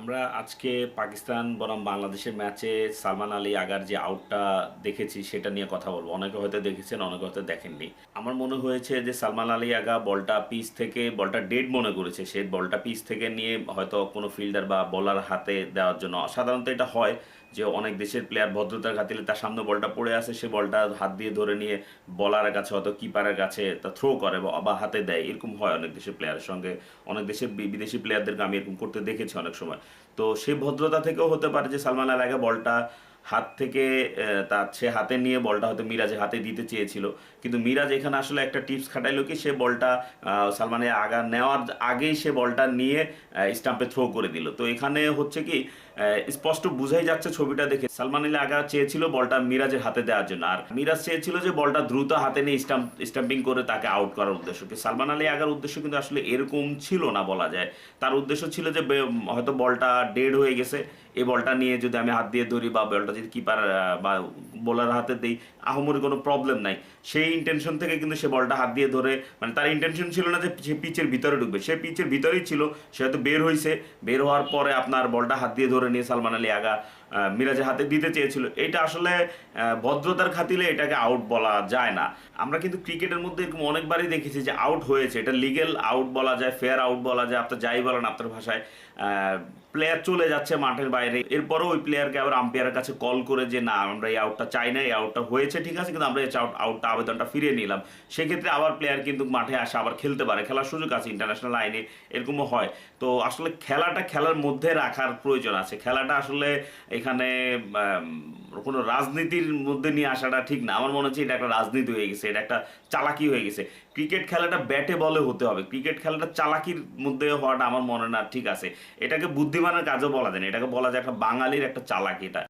আমরা আজকে পাকিস্তান বনাম বাংলাদেশের ম্যাচে সালমান আলী আগার যে আউটটা দেখেছি সেটা নিয়ে কথা বলবো। অনেকে হয়তো দেখেছেন, অনেকে হয়তো দেখেননি। আমার মনে হয়েছে যে সালমান আলী আগা বলটা পিচ থেকে, বলটা ডেড মনে করেছে, সে বলটা পিচ থেকে নিয়ে হয়তো কোনো ফিল্ডার বা বোলার হাতে দেওয়ার জন্য। সাধারণত এটা হয় যে অনেক দেশের প্লেয়ার ভদ্রতার খাতিরে তার সামনে বলটা পড়ে আছে, সে বলটা হাত দিয়ে ধরে নিয়ে বলারের কাছে হয়তো কিপারের কাছে তা থ্রো করে বা হাতে দেয়। এরকম হয় অনেক দেশের প্লেয়ারের সঙ্গে, অনেক দেশের বিদেশি প্লেয়ারদেরকে আমি এরকম করতে দেখেছি অনেক সময়। তো সেই ভদ্রতা থেকেও হতে পারে যে সালমান আল আগে বলটা হাত থেকে তার সে হাতে নিয়ে বলটা হয়তো মিরাজের হাতে দিতে চেয়েছিল, কিন্তু মিরাজ এখানে আসলে একটা টিপস খাটাইলো কি, সে বলটা সালমানের আগা নেওয়ার আগেই সে বলটা নিয়ে স্টাম্পে থ্রো করে দিল। তো এখানে হচ্ছে কি, স্পষ্ট বুঝাই যাচ্ছে ছবিটা দেখে সালমান আলী আগা চেয়েছিল বলটা মিরাজের হাতে দেওয়ার জন্য, আর মিরাজ চেয়েছিল যে বলটা দ্রুত হাতে নিয়ে স্টাম্পিং করে তাকে আউট করার উদ্দেশ্য। কি সালমান আলী আগার উদ্দেশ্য কিন্তু আসলে এরকম ছিল না বলা যায়। তার উদ্দেশ্য ছিল যে হয়তো বলটা ডেড হয়ে গেছে, এই বলটা নিয়ে যদি আমি হাত দিয়ে ধরি বা বলটা যদি কিপার বা বোলার হাতে দিই, আহমরি কোনো প্রবলেম নাই। সেই ইন্টেনশন থেকে কিন্তু সে বলটা হাত দিয়ে ধরে, মানে তার ইন্টেনশন ছিল না যে সে পিচের ভিতরে ঢুকবে, সে পিচের ভিতরেই ছিল, সে হয়তো বের হয়েছে, বের হওয়ার পরে আপনার বলটা হাত দিয়ে ধরে নিয়ে সালমান আলী আগা মিরাজের হাতে দিতে চেয়েছিল। এটা আসলে ভদ্রতার খাতিলে এটাকে আউট বলা যায় না। আমরা কিন্তু ক্রিকেটের মধ্যে এরকম অনেকবারই দেখেছি যে আউট হয়েছে, এটা লিগেল আউট বলা যায়, ফেয়ার আউট বলা যায়, আপনার যাই বলেন আপনার ভাষায়। প্লেয়ার চলে যাচ্ছে মাঠের বাইরে, এরপরও ওই প্লেয়ারকে আবার আম্পায়ারের কাছে কল করে যে না, আমরা এই আউটটা চাই না, এই আউটটা হয়েছে ঠিক আছে, কিন্তু আমরা এই আউটটা আবেদনটা ফিরিয়ে নিলাম। সেক্ষেত্রে আবার প্লেয়ার কিন্তু মাঠে আসে, আবার খেলতে পারে, খেলার সুযোগ আছে ইন্টারন্যাশনাল আইনে, এরকমও হয়। তো আসলে খেলাটা খেলার মধ্যে রাখার প্রয়োজন আছে। খেলাটা আসলে এখানে কোনো রাজনীতির মধ্যে নিয়ে আসাটা ঠিক না। আমার মনে হচ্ছে এটা একটা রাজনীতি হয়ে গেছে, এটা একটা চালাকি হয়ে গেছে। ক্রিকেট খেলাটা ব্যাটে বলে হতে হবে, ক্রিকেট খেলাটা চালাকির মধ্যে হওয়াটা আমার মনে না ঠিক আছে। এটাকে বুদ্ধিমানের কাজও বলা যায় না, এটাকে বলা যায় একটা বাঙালির একটা চালাকি এটা।